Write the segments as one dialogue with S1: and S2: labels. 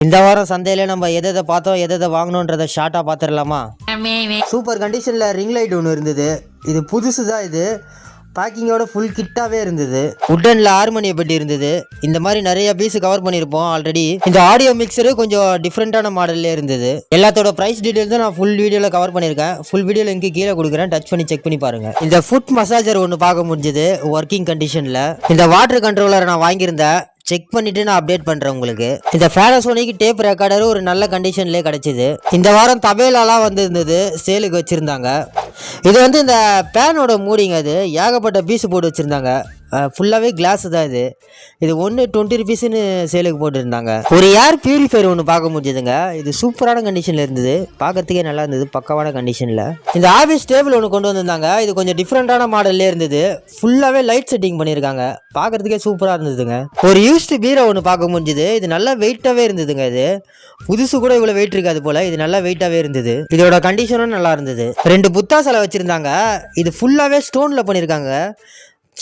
S1: இந்த வாரம் சந்தையில நம்ம எதை பார்த்தோம் எதை வாங்கணுன்றதை ஷார்ட்டாக பார்த்துடலாமா? சூப்பர் கண்டிஷனில் ரிங் லைட் ஒன்று இருந்தது. இது புதுசு தான். இது பேக்கிங்கோட ஃபுல் கிட்டாகவே இருந்தது. உட்டனில் ஹார்மோனிய பெட்டி இருந்தது. இந்த மாதிரி நிறைய பீஸ் கவர் பண்ணியிருப்போம் ஆல்ரெடி. இந்த ஆடியோ மிக்சரு கொஞ்சம் டிஃப்ரெண்ட்டான மாடல்லே இருந்தது. எல்லாத்தோட ப்ரைஸ் டீட்டெயில்ஸ் தான் நான் ஃபுல் வீடியோவில் கவர் பண்ணியிருக்கேன். ஃபுல் வீடியோ லிங்க் கீழே கொடுக்குறேன், டச் பண்ணி செக் பண்ணி பாருங்கள். இந்த ஃபுட் மசாஜர் ஒன்று பார்க்க முடிஞ்சது ஒர்க்கிங் கண்டிஷனில். இந்த வாட்டர் கண்ட்ரோலரை நான் வாங்கியிருந்தேன், செக் பண்ணிட்டு நான் அப்டேட் பண்றேன் உங்களுக்கு. இந்த பேனாசோனிக் டேப் ரெக்கார்டர் ஒரு நல்ல கண்டிஷன்லேயே கிடைச்சிது. இந்த வாரம் தபேலாலாம் வந்திருந்தது, சேலுக்கு வச்சிருந்தாங்க. இது வந்து இந்த பேனோட மூடிங்க. அது ஏகப்பட்ட பீஸ் போட்டு வச்சிருந்தாங்க. ஃபுல்லாகவே கிளாஸ் தான். இது ஒன்று 20 ருபீஸ்ன்னு சேலுக்கு போட்டுருந்தாங்க. ஒரு ஏர் பியூரிஃபையர் ஒன்று பார்க்க முடிஞ்சதுங்க. இது சூப்பரான கண்டிஷனில் இருந்தது, பார்க்கறதுக்கே நல்லா இருந்தது, பக்கவான கண்டிஷனில். இந்த ஆஃபீஸ் டேபிள் ஒன்று கொண்டு வந்திருந்தாங்க. இது கொஞ்சம் டிஃப்ரெண்ட்டான மாடல்லே இருந்தது. ஃபுல்லாகவே லைட் செட்டிங் பண்ணியிருக்காங்க, பார்க்கறதுக்கே சூப்பராக இருந்ததுங்க. ஒரு யூஸ்டு பீரோ ஒன்று பார்க்க முடிஞ்சுது. இது நல்லா வெயிட்டாகவே இருந்ததுங்க. இது புதுசு கூட இவ்வளோ வெயிட் இருக்காது போல். இது நல்லா வெயிட்டாகவே இருந்தது. இதோட கண்டிஷனும் நல்லா இருந்தது. 2 புத்தா சிலை வச்சுருந்தாங்க. இது ஃபுல்லாகவே ஸ்டோனில் பண்ணியிருக்காங்க.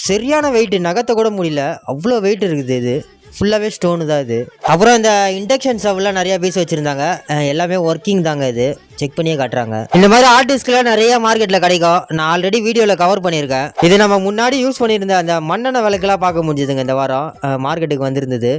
S1: சரியான வெயிட், நகத்தை கூட முடியல, அவ்வளோ வெயிட் இருக்குது. இது ஃபுல்லாகவே ஸ்டோனு தான். இது அப்புறம் இந்த இண்டக்ஷன் ஸ்டவ்லாம் நிறையா பீஸ் வச்சுருந்தாங்க. எல்லாமே ஒர்க்கிங் தாங்க. இது செக் பண்ணியே காட்டுறாங்க. இந்த மாதிரி ஆர்டிஸ்ட்லாம் நிறைய மார்க்கெட்டில் கிடைக்கும். நான் ஆல்ரெடி வீடியோவில் கவர் பண்ணியிருக்கேன். இது நம்ம முன்னாடி யூஸ் பண்ணியிருந்த அந்த மண்ணெண்ணெய் விளக்கெல்லாம் பார்க்க முடிஞ்சுதுங்க. இந்த வாரம் மார்க்கெட்டுக்கு வந்திருந்தது.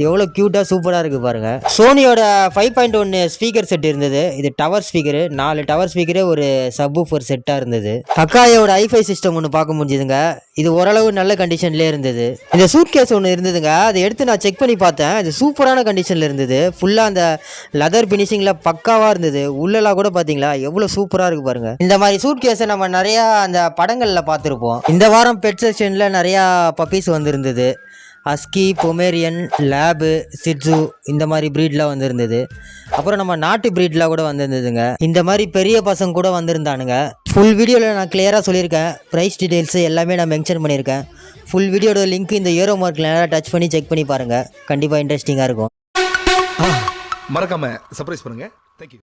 S1: எவ்வளோ க்யூட்டாக சூப்பராக இருக்குது பாருங்கள். சோனியோட 5.1 ஸ்பீக்கர் செட் இருந்தது. இது டவர் ஸ்பீக்கரு, 4 டவர் ஸ்பீக்கரு, ஒரு சப்வூஃபர் செட்டாக இருந்தது. அக்காயோட ஐஃபை சிஸ்டம் ஒன்று பார்க்க முடிஞ்சுதுங்க. இது ஓரளவு நல்ல கண்டிஷன்லேயே இருந்தது. இந்த சூட் கேஸ் ஒன்று இருந்ததுங்க. அதை எடுத்து நான் செக் பண்ணி பார்த்தேன். இது சூப்பரான கண்டிஷனில் இருந்தது. ஃபுல்லாக அந்த லெதர் ஃபினிஷிங்கில் பக்காவாக இருந்தது. உள்ளெல்லாம் கூட பார்த்தீங்களா எவ்வளோ சூப்பராக இருக்குது பாருங்கள். இந்த மாதிரி சூட் கேஸை நம்ம நிறையா அந்த படங்களில் பார்த்துருப்போம். இந்த வாரம் பெட் செக்ஷனில் நிறையா பப்பீஸ் வந்துருந்தது. ஹஸ்கி, பொமேரியன், லேபு, சிட்ஸு, இந்த மாதிரி ப்ரீட்லாம் வந்துருந்தது. அப்புறம் நம்ம நாட்டு ப்ரீட்லாம் கூட வந்துருந்ததுங்க. இந்த மாதிரி பெரிய பசங்க கூட வந்திருந்தானுங்க. ஃபுல் வீடியோவில் நான் கிளியராக சொல்லியிருக்கேன். ப்ரைஸ் டீட்டெயில்ஸு எல்லாமே நான் மென்ஷன் பண்ணியிருக்கேன். ஃபுல் வீடியோட லிங்க் இந்த ஏரோ மார்க்கில் நேராக டச் பண்ணி செக் பண்ணி பாருங்கள். கண்டிப்பாக இன்ட்ரெஸ்டிங்காக இருக்கும்.
S2: மறக்காம சர்ப்ரைஸ் பண்ணுங்க. தேங்க்யூ.